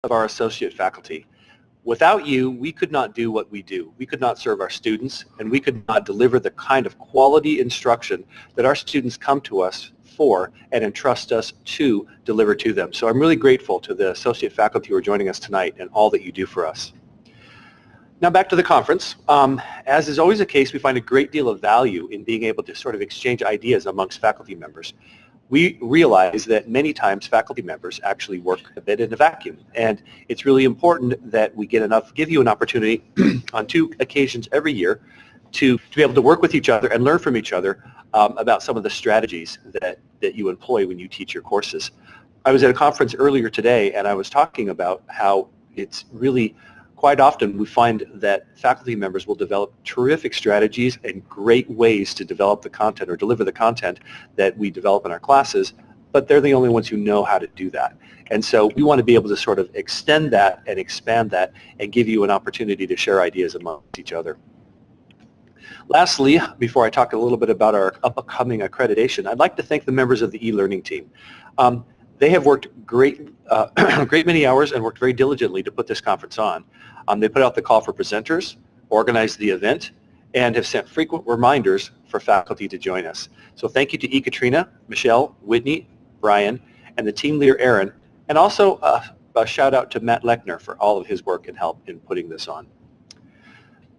of our associate faculty. Without you, we could not do what we do. We could not serve our students, and we could not deliver the kind of quality instruction that our students come to us for and entrust us to deliver to them. So I'm really grateful to the associate faculty who are joining us tonight and all that you do for us. Now back to the conference. As is always the case, we find a great deal of value in being able to sort of exchange ideas amongst faculty members. We realize that many times faculty members actually work a bit in a vacuum, and it's really important that we give you an opportunity on 2 occasions every year to be able to work with each other and learn from each other about some of the strategies that you employ when you teach your courses. I was at a conference earlier today, and I was talking about how it's really quite often we find that faculty members will develop terrific strategies and great ways to develop the content or deliver the content that we develop in our classes, but they're the only ones who know how to do that. And so we want to be able to sort of extend that and expand that and give you an opportunity to share ideas amongst each other. Lastly, before I talk a little bit about our upcoming accreditation, I'd like to thank the members of the e-learning team. They have worked great many hours and worked very diligently to put this conference on. They put out the call for presenters, organized the event, and have sent frequent reminders for faculty to join us. So thank you to Katrina, Michelle, Whitney, Brian, and the team leader Aaron, and also a shout out to Matt Lechner for all of his work and help in putting this on.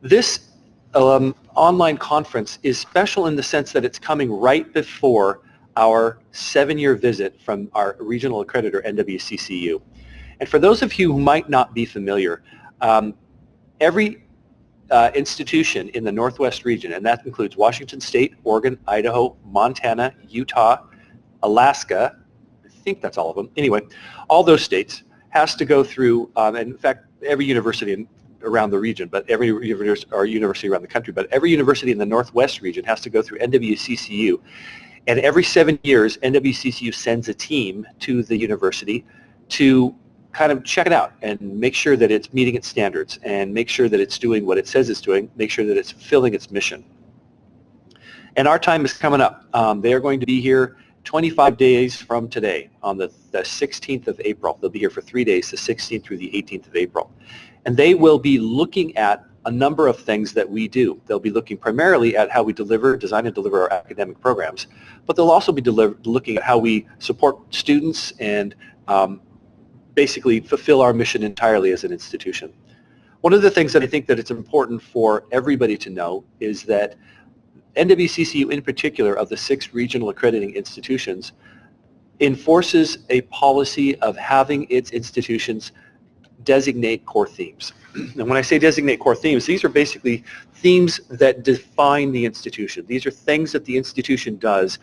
This online conference is special in the sense that it's coming right before our 7-year visit from our regional accreditor, NWCCU. And for those of you who might not be familiar, every institution in the Northwest region, and that includes Washington State, Oregon, Idaho, Montana, Utah, Alaska, I think that's all of them. Anyway, all those states has to go through, and in fact, every university around the region, but every university around the country, but every university in the Northwest region has to go through NWCCU. And every 7 years, NWCCU sends a team to the university to kind of check it out and make sure that it's meeting its standards and make sure that it's doing what it says it's doing, make sure that it's fulfilling its mission. And our time is coming up. They are going to be here 25 days from today on the 16th of April. They'll be here for 3 days, the 16th through the 18th of April. And they will be looking at a number of things that we do. They'll be looking primarily at how we design and deliver our academic programs, but they'll also be looking at how we support students and basically fulfill our mission entirely as an institution. One of the things that I think that it's important for everybody to know is that NWCCU in particular, of the 6 regional accrediting institutions, enforces a policy of having its institutions designate core themes. And when I say designate core themes, these are basically themes that define the institution. These are things that the institution does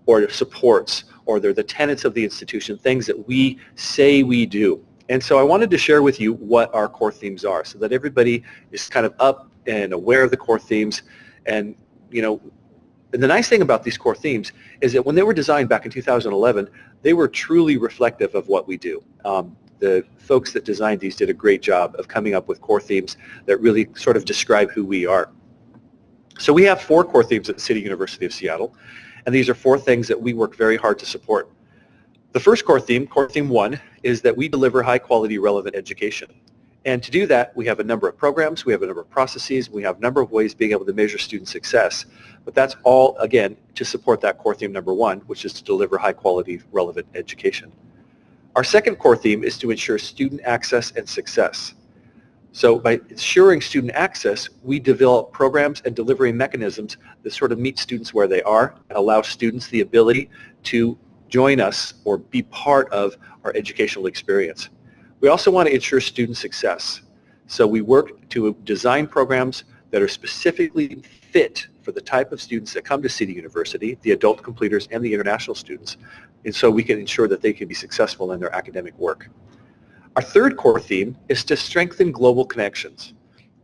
or supports, or they're the tenets of the institution, things that we say we do. And so I wanted to share with you what our core themes are so that everybody is kind of up and aware of the core themes. And and the nice thing about these core themes is that when they were designed back in 2011, they were truly reflective of what we do. The folks that designed these did a great job of coming up with core themes that really sort of describe who we are. So we have 4 core themes at the City University of Seattle, and these are 4 things that we work very hard to support. The first core theme 1, is that we deliver high quality relevant education. And to do that, we have a number of programs, we have a number of processes, we have a number of ways of being able to measure student success. But that's all, again, to support that core theme number 1, which is to deliver high quality relevant education. Our second core theme is to ensure student access and success. So by ensuring student access, we develop programs and delivery mechanisms that sort of meet students where they are and allow students the ability to join us or be part of our educational experience. We also want to ensure student success. So we work to design programs that are specifically fit for the type of students that come to City University, the adult completers and the international students, and so we can ensure that they can be successful in their academic work. Our third core theme is to strengthen global connections.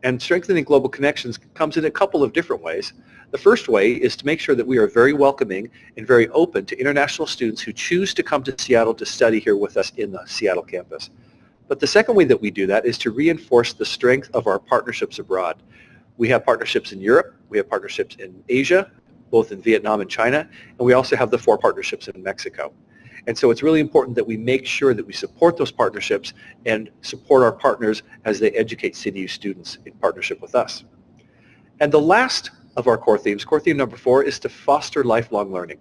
And strengthening global connections comes in a couple of different ways. The first way is to make sure that we are very welcoming and very open to international students who choose to come to Seattle to study here with us in the Seattle campus. But the second way that we do that is to reinforce the strength of our partnerships abroad. We have partnerships in Europe, we have partnerships in Asia, both in Vietnam and China, and we also have the 4 partnerships in Mexico. And so it's really important that we make sure that we support those partnerships and support our partners as they educate CityU students in partnership with us. And the last of our core themes, core theme number 4, is to foster lifelong learning.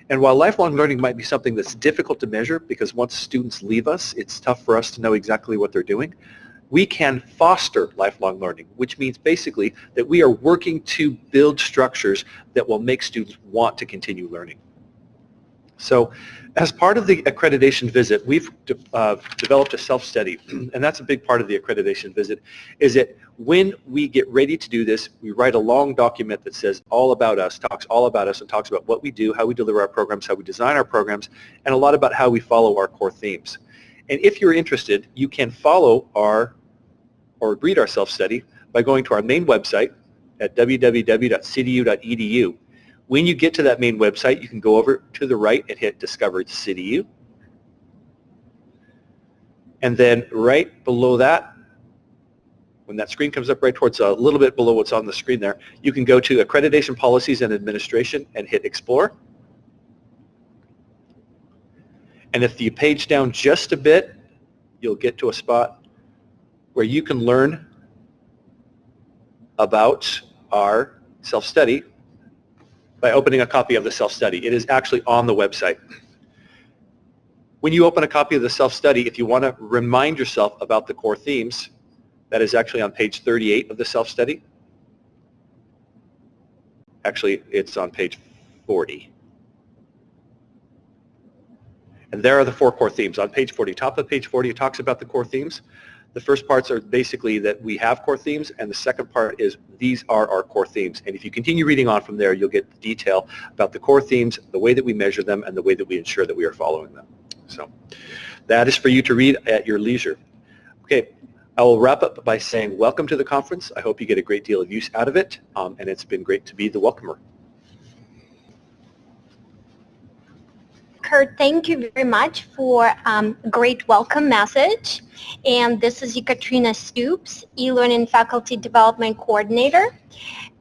And while lifelong learning might be something that's difficult to measure because once students leave us, it's tough for us to know exactly what they're doing, we can foster lifelong learning, which means basically that we are working to build structures that will make students want to continue learning. So as part of the accreditation visit, we've developed a self-study, and that's a big part of the accreditation visit, is that when we get ready to do this, we write a long document that says all about us, talks all about us, and talks about what we do, how we deliver our programs, how we design our programs, and a lot about how we follow our core themes. And if you're interested, you can follow or read our self-study by going to our main website at www.cityU.edu. When you get to that main website, you can go over to the right and hit Discover CityU. And then right below that, when that screen comes up right towards a little bit below what's on the screen there, you can go to Accreditation Policies and Administration and hit Explore. And if you page down just a bit, you'll get to a spot where you can learn about our self-study by opening a copy of the self-study. It is actually on the website. When you open a copy of the self-study, if you want to remind yourself about the core themes, that is actually on page 38 of the self-study. Actually, it's on page 40. And there are the 4 core themes. On page 40, top of page 40, it talks about the core themes. The first parts are basically that we have core themes, and the second part is these are our core themes. And if you continue reading on from there, you'll get the detail about the core themes, the way that we measure them, and the way that we ensure that we are following them. So that is for you to read at your leisure. Okay, I will wrap up by saying welcome to the conference. I hope you get a great deal of use out of it, and it's been great to be the welcomer. Kurt, thank you very much for a great welcome message. And this is Ekaterina Stoops, e-learning faculty development coordinator.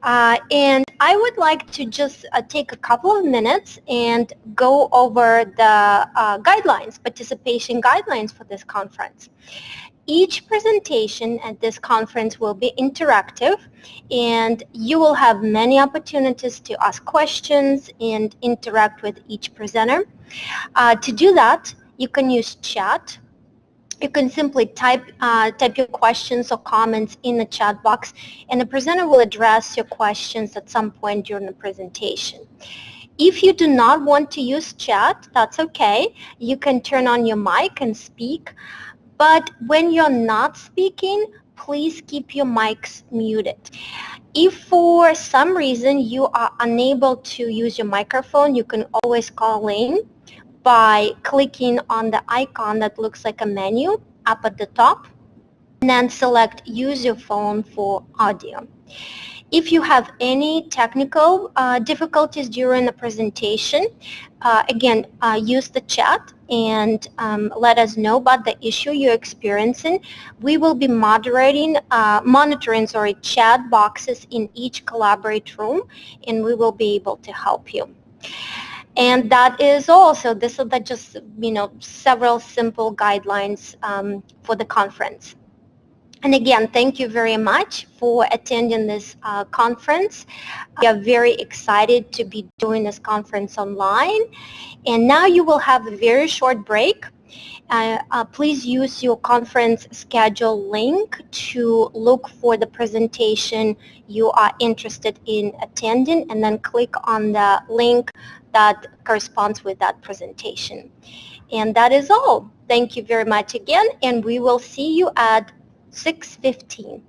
And I would like to just take a couple of minutes and go over the guidelines, participation guidelines for this conference. Each presentation at this conference will be interactive, and you will have many opportunities to ask questions and interact with each presenter. To do that, you can use chat. You can simply type your questions or comments in the chat box, and the presenter will address your questions at some point during the presentation. If you do not want to use chat, that's okay. You can turn on your mic and speak. But when you're not speaking, please keep your mics muted. If for some reason you are unable to use your microphone, you can always call in by clicking on the icon that looks like a menu up at the top, and then select Use Your Phone for audio. If you have any technical difficulties during the presentation, again, use the chat and let us know about the issue you're experiencing. We will be monitoring chat boxes in each Collaborate room, and we will be able to help you. And that is all. So this is just several simple guidelines for the conference. And again, thank you very much for attending this conference. We are very excited to be doing this conference online. And now you will have a very short break. Please use your conference schedule link to look for the presentation you are interested in attending, and then click on the link that corresponds with that presentation. And that is all. Thank you very much again, and we will see you at 6:15.